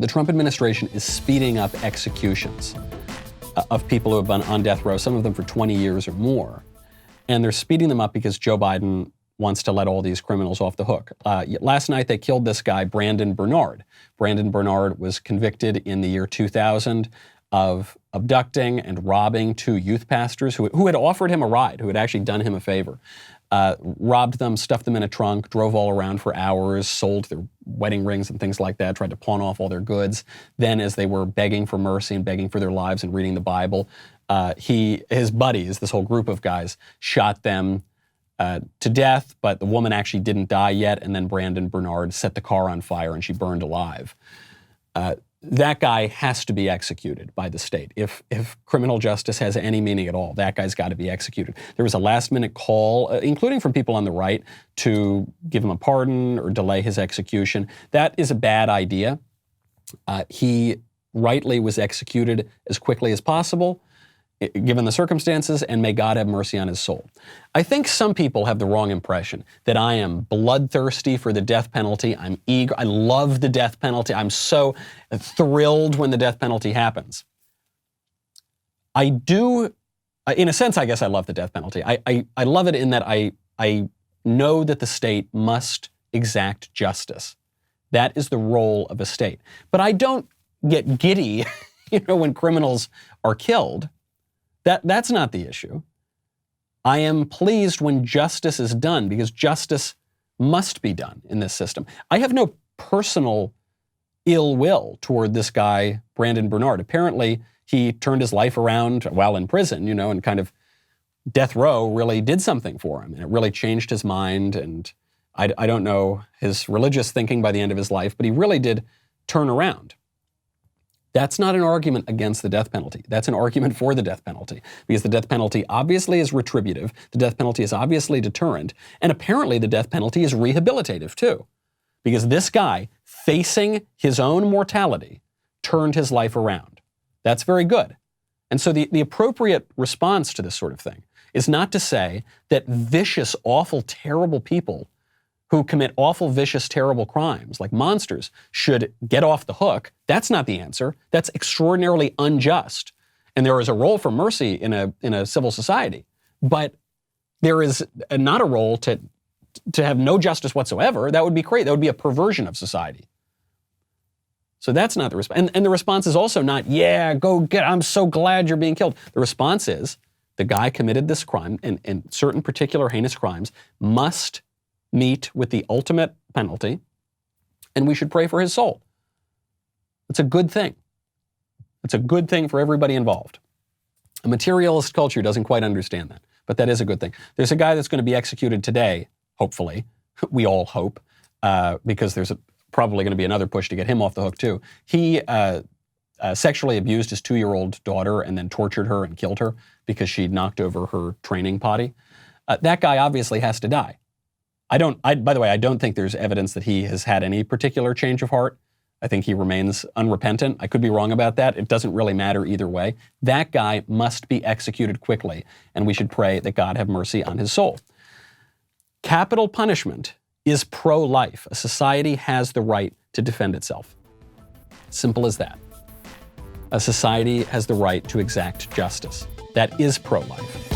The Trump administration is speeding up executions of people who have been on death row, some of them for 20 years or more. And they're speeding them up because Joe Biden wants to let all these criminals off the hook. Last night, they killed this guy, Brandon Bernard. Brandon Bernard was convicted in the year 2000 of abducting and robbing two youth pastors who had offered him a ride, who had actually done him a favor. Robbed them, stuffed them in a trunk, drove all around for hours, sold their wedding rings and things like that, tried to pawn off all their goods. Then, as they were begging for mercy and begging for their lives and reading the Bible, his buddies, this whole group of guys, shot them to death, but the woman actually didn't die yet, and then Brandon Bernard set the car on fire and she burned alive. That guy has to be executed by the state. If criminal justice has any meaning at all, that guy's got to be executed. There was a last-minute call, including from people on the right, to give him a pardon or delay his execution. That is a bad idea. He rightly was executed as quickly as possible, given the circumstances, and may God have mercy on his soul. I think some people have the wrong impression that I am bloodthirsty for the death penalty. I'm eager. I love the death penalty. I'm so thrilled when the death penalty happens. I do, in a sense, I guess I love the death penalty. I love it in that I know that the state must exact justice. That is the role of a state. But I don't get giddy, when criminals are killed. That's not the issue. I am pleased when justice is done, because justice must be done in this system. I have no personal ill will toward this guy, Brandon Bernard. Apparently, he turned his life around while in prison, and kind of death row really did something for him. And it really changed his mind. And I don't know his religious thinking by the end of his life, but he really did turn around. That's not an argument against the death penalty. That's an argument for the death penalty, because the death penalty obviously is retributive, the death penalty is obviously deterrent, and apparently the death penalty is rehabilitative too, because this guy, facing his own mortality, turned his life around. That's very good. And so the appropriate response to this sort of thing is not to say that vicious, awful, terrible people who commit awful, vicious, terrible crimes like monsters should get off the hook. That's not the answer. That's extraordinarily unjust. And there is a role for mercy in a civil society, but there is not a role to have no justice whatsoever. That would be great. That would be a perversion of society. So that's not the response. And the response is also not, I'm so glad you're being killed. The response is, the guy committed this crime, and certain particular heinous crimes must meet with the ultimate penalty, and we should pray for his soul. It's a good thing. It's a good thing for everybody involved. A materialist culture doesn't quite understand that, but that is a good thing. There's a guy that's going to be executed today, hopefully. We all hope, because there's probably going to be another push to get him off the hook too. He sexually abused his 2-year-old daughter and then tortured her and killed her because she knocked over her training potty. That guy obviously has to die. By the way, I don't think there's evidence that he has had any particular change of heart. I think he remains unrepentant. I could be wrong about that. It doesn't really matter either way. That guy must be executed quickly, and we should pray that God have mercy on his soul. Capital punishment is pro-life. A society has the right to defend itself. Simple as that. A society has the right to exact justice. That is pro-life.